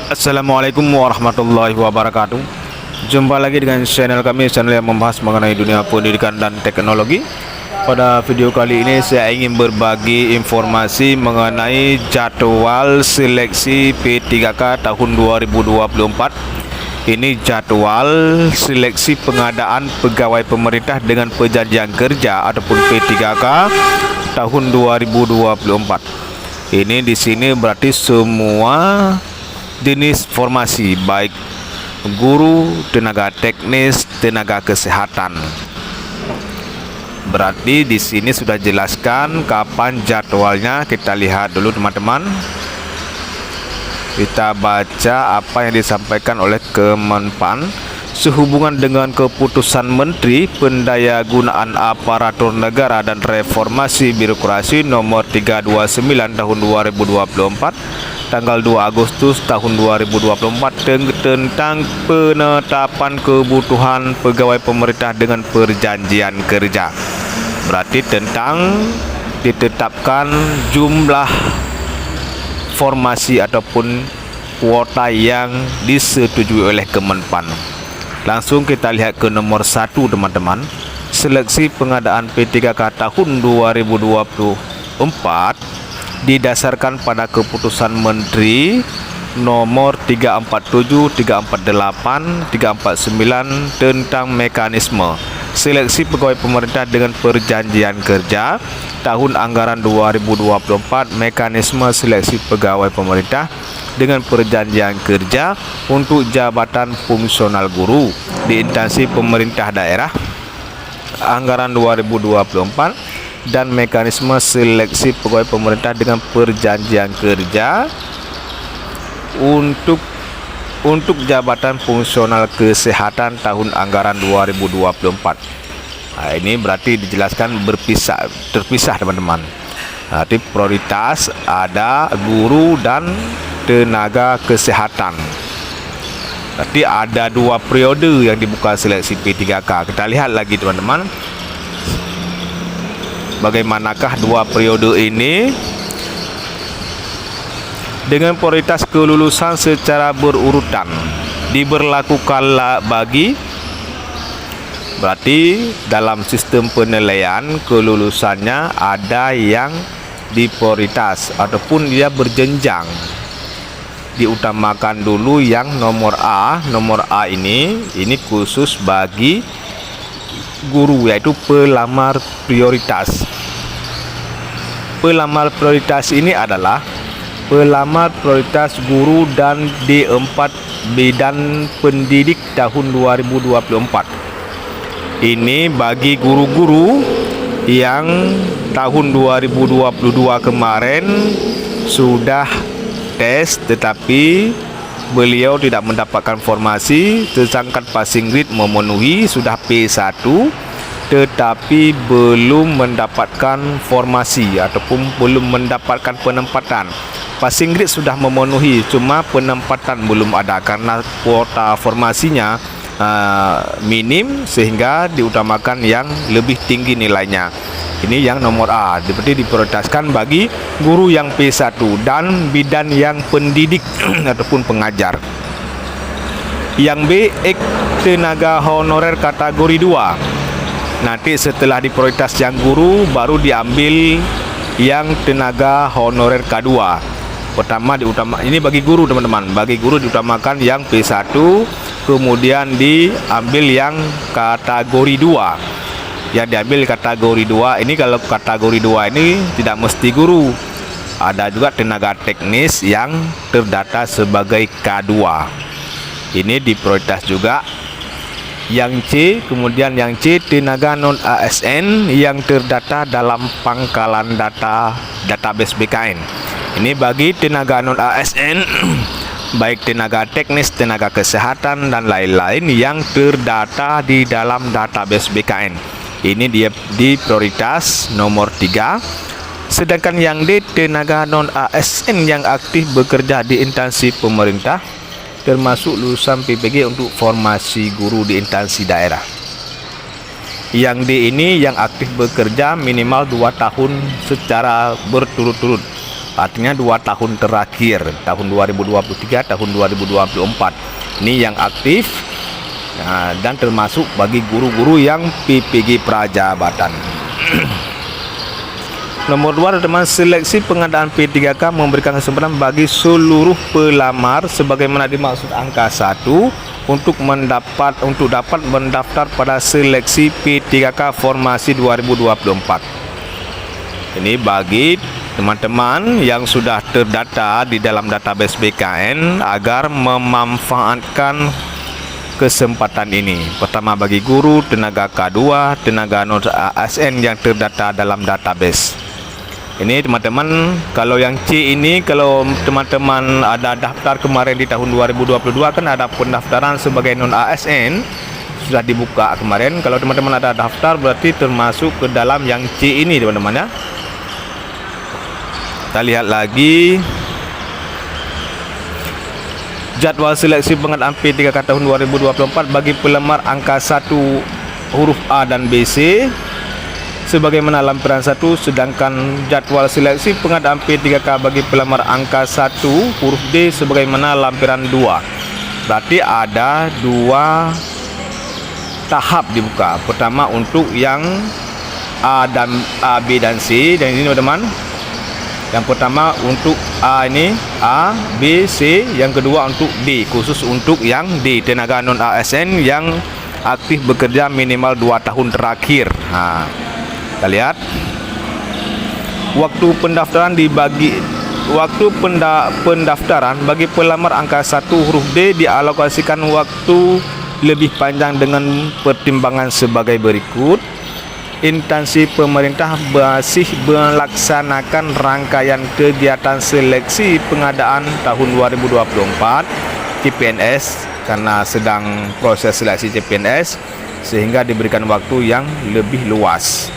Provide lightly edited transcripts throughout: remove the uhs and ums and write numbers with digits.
Assalamualaikum warahmatullahi wabarakatuh. Jumpa lagi dengan channel kami, channel yang membahas mengenai dunia pendidikan dan teknologi. Pada video kali ini saya ingin berbagi informasi mengenai jadwal seleksi P3K tahun 2024. Ini jadwal seleksi pengadaan pegawai pemerintah dengan perjanjian kerja ataupun P3K tahun 2024. Ini di sini berarti semua jenis formasi, baik guru, tenaga teknis, tenaga kesehatan. Berarti di sini sudah jelaskan kapan jadwalnya. Kita lihat dulu teman-teman. Kita baca apa yang disampaikan oleh Kemenpan sehubungan dengan keputusan Menteri Pendayagunaan Aparatur Negara dan Reformasi Birokrasi nomor 329 tahun 2024 tanggal 2 Agustus tahun 2024 tentang penetapan kebutuhan pegawai pemerintah dengan perjanjian kerja. Berarti tentang ditetapkan jumlah formasi ataupun kuota yang disetujui oleh Kemenpan. Langsung kita lihat ke nomor 1 teman-teman. Seleksi pengadaan P3K tahun 2024 didasarkan pada keputusan Menteri nomor 347, 348, 349 tentang mekanisme seleksi pegawai pemerintah dengan perjanjian kerja tahun anggaran 2024, mekanisme seleksi pegawai pemerintah dengan perjanjian kerja untuk jabatan fungsional guru di instansi pemerintah daerah anggaran 2024 dan mekanisme seleksi pegawai pemerintah dengan perjanjian kerja untuk jabatan fungsional kesehatan tahun anggaran 2024. Nah, ini berarti dijelaskan terpisah teman-teman. Nanti prioritas ada guru dan tenaga kesehatan. Berarti ada 2 periode yang dibuka seleksi P3K. Kita lihat lagi teman-teman, bagaimanakah 2 periode ini dengan prioritas kelulusan secara berurutan diberlakukan bagi. Berarti dalam sistem penilaian kelulusannya ada yang diprioritas ataupun dia berjenjang. Diutamakan dulu yang nomor A. Nomor A ini khusus bagi guru, yaitu pelamar prioritas. Pelamar prioritas ini adalah pelamar prioritas guru dan D4 bidang pendidik tahun 2024. Ini bagi guru-guru yang tahun 2022 kemarin sudah tes tetapi beliau tidak mendapatkan formasi, sedangkan passing grade memenuhi, sudah P1 tetapi belum mendapatkan formasi ataupun belum mendapatkan penempatan. Passing grade sudah memenuhi, cuma penempatan belum ada karena kuota formasinya minim, sehingga diutamakan yang lebih tinggi nilainya. Ini yang nomor A, seperti diprioritaskan bagi guru yang P1 dan bidan yang pendidik ataupun pengajar. Yang B, tenaga honorer kategori 2. Nanti setelah diprioritas yang guru baru diambil yang tenaga honorer K2. Pertama ini bagi guru teman-teman, bagi guru diutamakan yang P1, kemudian diambil yang kategori 2. Yang diambil kategori 2 ini, kalau kategori 2 ini tidak mesti guru, ada juga tenaga teknis yang terdata sebagai K2. Ini diprioritas juga. Yang C, kemudian yang C tenaga non ASN yang terdata dalam pangkalan database BKN. Ini bagi tenaga non ASN baik tenaga teknis, tenaga kesehatan dan lain-lain yang terdata di dalam database BKN. Ini dia di prioritas nomor 3. Sedangkan yang D, tenaga non ASN yang aktif bekerja di instansi pemerintah termasuk lulusan PPG untuk formasi guru di instansi daerah. Yang D ini yang aktif bekerja minimal 2 tahun secara berturut-turut artinya 2 tahun terakhir, tahun 2023, tahun 2024. Ini yang aktif dan termasuk bagi guru-guru yang PPG Prajabatan. Nomor 2, teman, seleksi pengadaan P3K memberikan kesempatan bagi seluruh pelamar sebagaimana dimaksud angka 1 untuk dapat mendaftar pada seleksi P3K formasi 2024. Ini bagi teman-teman yang sudah terdata di dalam database BKN agar memanfaatkan kesempatan ini. Pertama, bagi guru, tenaga K2, tenaga non ASN yang terdata dalam database. Ini teman-teman, kalau yang C ini, kalau teman-teman ada daftar kemarin di tahun 2022 kan ada pendaftaran sebagai non ASN sudah dibuka kemarin. Kalau teman-teman ada daftar berarti termasuk ke dalam yang C ini, teman-teman ya. Kita lihat lagi jadwal seleksi pengadaan P3K tahun 2024 bagi pelamar angka 1 huruf A dan BC sebagaimana lampiran 1, sedangkan jadwal seleksi pengadaan P3K bagi pelamar angka 1 huruf D sebagaimana lampiran 2. Berarti ada 2 tahap dibuka. Pertama untuk yang A, B dan C, dan ini teman-teman. Yang pertama untuk A ini A, B, C, yang kedua untuk D, khusus untuk yang D, tenaga non ASN yang aktif bekerja minimal 2 tahun terakhir. Kita lihat waktu pendaftaran pendaftaran bagi pelamar angka 1 huruf D dialokasikan waktu lebih panjang dengan pertimbangan sebagai berikut. Instansi pemerintah masih melaksanakan rangkaian kegiatan seleksi pengadaan tahun 2024 CPNS karena sedang proses seleksi CPNS sehingga diberikan waktu yang lebih luas.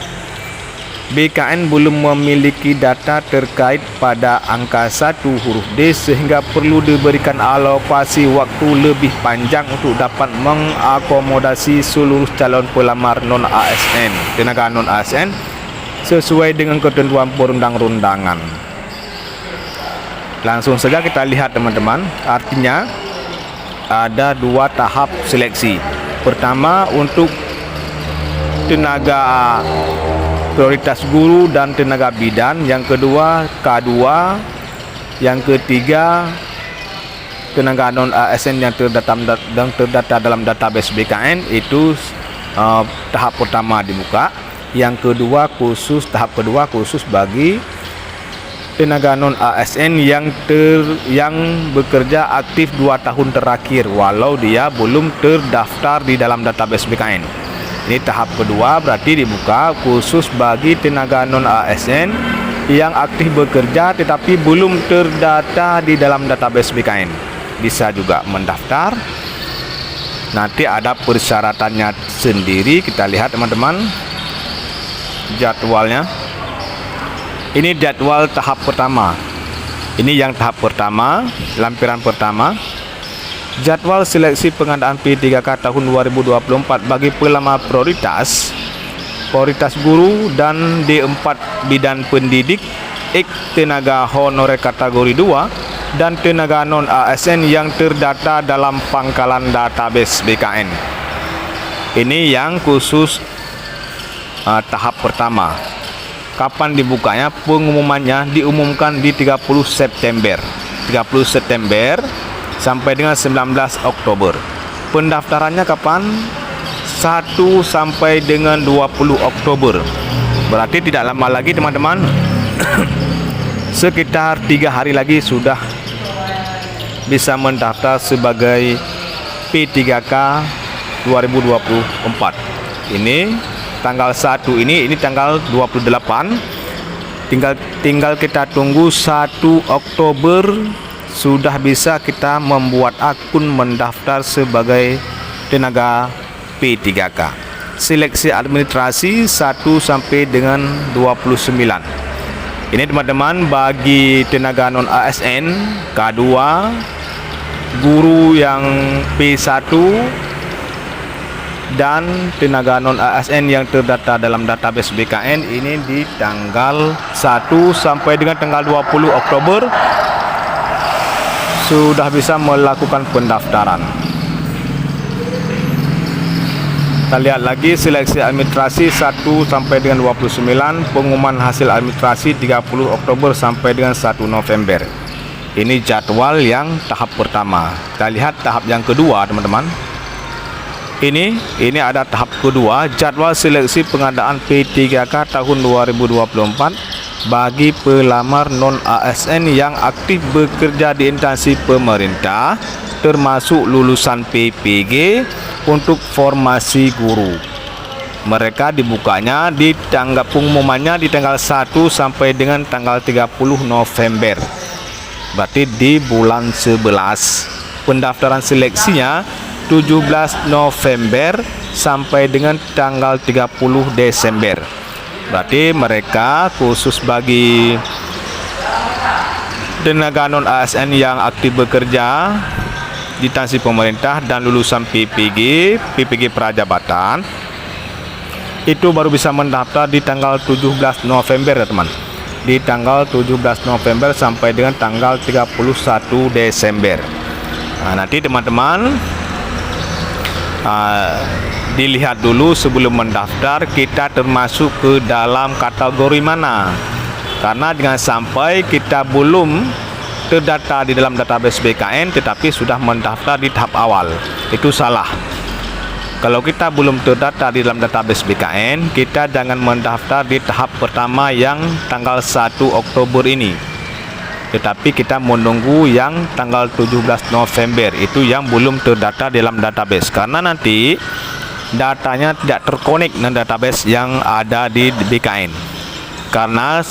BKN belum memiliki data terkait pada angka 1 huruf D sehingga perlu diberikan alokasi waktu lebih panjang untuk dapat mengakomodasi seluruh calon pelamar non ASN, tenaga non ASN sesuai dengan ketentuan perundang-undangan. Langsung saja kita lihat teman-teman, artinya ada 2 tahap seleksi. Pertama untuk tenaga prioritas guru dan tenaga bidan, yang kedua K2, yang ketiga tenaga non ASN yang terdata dalam database BKN. Itu tahap pertama dibuka. Yang kedua tahap kedua khusus bagi tenaga non ASN yang bekerja aktif 2 tahun terakhir walau dia belum terdaftar di dalam database BKN. Ini tahap kedua berarti dibuka khusus bagi tenaga non ASN yang aktif bekerja tetapi belum terdata di dalam database BKN. Bisa juga mendaftar. Nanti ada persyaratannya sendiri. Kita lihat teman-teman jadwalnya. Ini jadwal tahap pertama. Ini yang tahap pertama, lampiran pertama. Jadwal seleksi pengadaan P3K tahun 2024 bagi pelamar prioritas guru dan D4 bidan pendidik, tenaga honorer kategori 2 dan tenaga non ASN yang terdata dalam pangkalan database BKN. Ini yang khusus tahap pertama. Kapan dibukanya? Pengumumannya diumumkan di 30 September sampai dengan 19 Oktober. Pendaftarannya kapan? 1 sampai dengan 20 Oktober. Berarti tidak lama lagi teman-teman. Sekitar 3 hari lagi sudah bisa mendaftar sebagai P3K 2024. Ini tanggal 1 ini tanggal 28. Tinggal kita tunggu 1 Oktober sudah bisa kita membuat akun mendaftar sebagai tenaga P3K. Seleksi administrasi 1 sampai dengan 29. Ini teman-teman bagi tenaga non ASN, K2, guru yang P1 dan tenaga non ASN yang terdata dalam database BKN ini di tanggal 1 sampai dengan tanggal 20 Oktober sudah bisa melakukan pendaftaran. Kita lihat lagi seleksi administrasi 1 sampai dengan 29, pengumuman hasil administrasi 30 Oktober sampai dengan 1 November. Ini jadwal yang tahap pertama. Kita lihat tahap yang kedua, teman-teman. Ini ada tahap kedua, jadwal seleksi pengadaan P3K tahun 2024 bagi pelamar non-ASN yang aktif bekerja di instansi pemerintah termasuk lulusan PPG untuk formasi guru. Mereka dibukanya di pengumumannya di tanggal 1 sampai dengan tanggal 30 November. Berarti di bulan 11. Pendaftaran seleksinya 17 November sampai dengan tanggal 30 Desember. Berarti mereka khusus bagi tenaga non ASN yang aktif bekerja di instansi pemerintah dan lulusan PPG prajabatan itu baru bisa mendaftar di tanggal 17 November ya teman. Di tanggal 17 November sampai dengan tanggal 31 Desember. Nah, nanti teman-teman dilihat dulu sebelum mendaftar kita termasuk ke dalam kategori mana, karena jangan sampai kita belum terdata di dalam database BKN tetapi sudah mendaftar di tahap awal. Itu salah. Kalau kita belum terdata di dalam database BKN, kita jangan mendaftar di tahap pertama yang tanggal 1 Oktober ini, tetapi kita menunggu yang tanggal 17 November itu yang belum terdata dalam database, karena nanti datanya tidak terkonek dengan database yang ada di BKN. Karena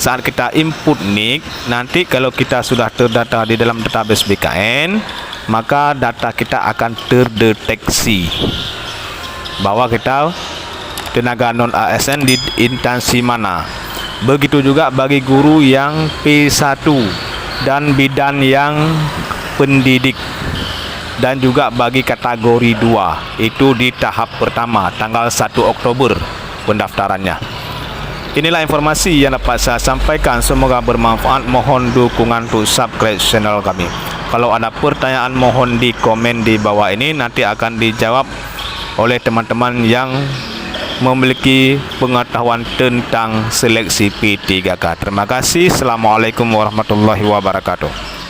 saat kita input NIK, nanti kalau kita sudah terdata di dalam database BKN, maka data kita akan terdeteksi bahwa kita tenaga non ASN di instansi mana. Begitu juga bagi guru yang P1 dan bidan yang pendidik, dan juga bagi kategori 2 itu di tahap pertama tanggal 1 Oktober pendaftarannya. Inilah informasi yang dapat saya sampaikan, semoga bermanfaat. Mohon dukungan untuk subscribe channel kami. Kalau ada pertanyaan mohon di komen di bawah ini, nanti akan dijawab oleh teman-teman yang memiliki pengetahuan tentang seleksi P3K. Terima kasih. Assalamualaikum warahmatullahi wabarakatuh.